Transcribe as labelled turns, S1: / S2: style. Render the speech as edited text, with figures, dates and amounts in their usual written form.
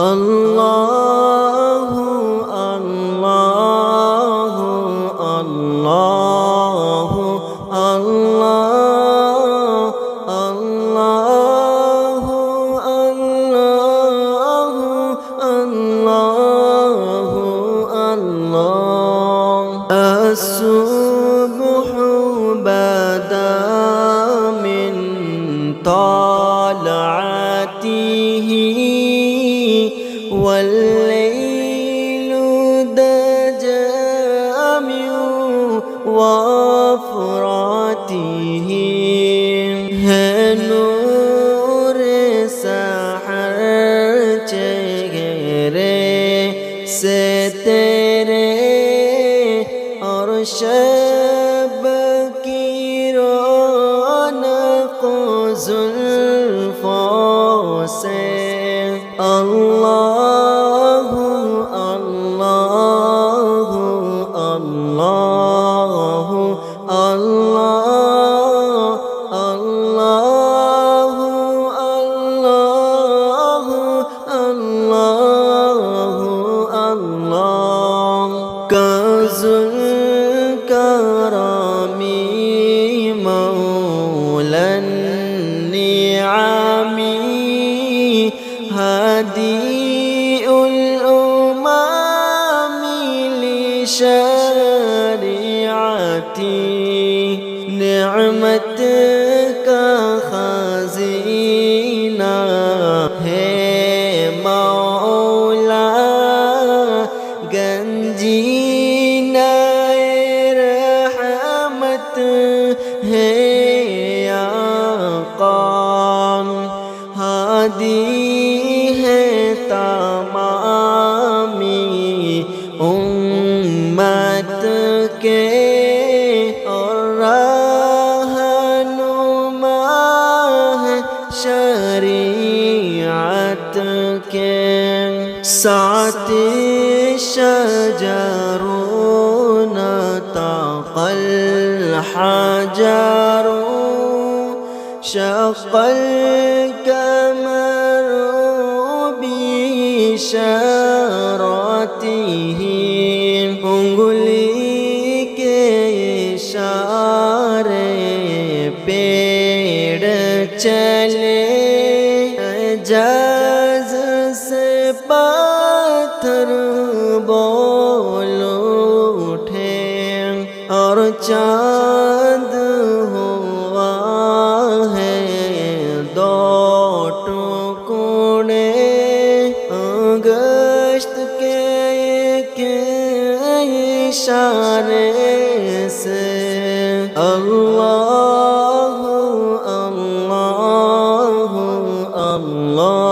S1: আল্লাহু আল্লাহু আল্লাহু আল্লাহ আল্লাহু আল্লাহু আল্লাহু আল্লাহ আসসুবহু বাদা মিন طلعته والليل دجى من وفراته है नूर सहर चेहरे से तेरे और शब की रौनक जुल्फों से अल्लाहु अल्लाहु अल्लाहु अल्लाह अल्लाहु अल्लाहु अल्लाहु अल्लाह कंजुल करमी मौलन निआमी هادي الأمم لشريعتي نعمتك خزينة है मौला गंजीना रहमत है आका हादी तमामी उम्मत के और रहनुमा है शरीअत के साथ शजरून तक़ल हजरून शक़ल कमर इशारतिह उंगली के इशारे पेड़ चले एजाज से पत्थर बोल उठे और चाँद हुआ है दो टुकड़े गश्त के इशारे से अल्लाहु अल्लाहु अल्लाह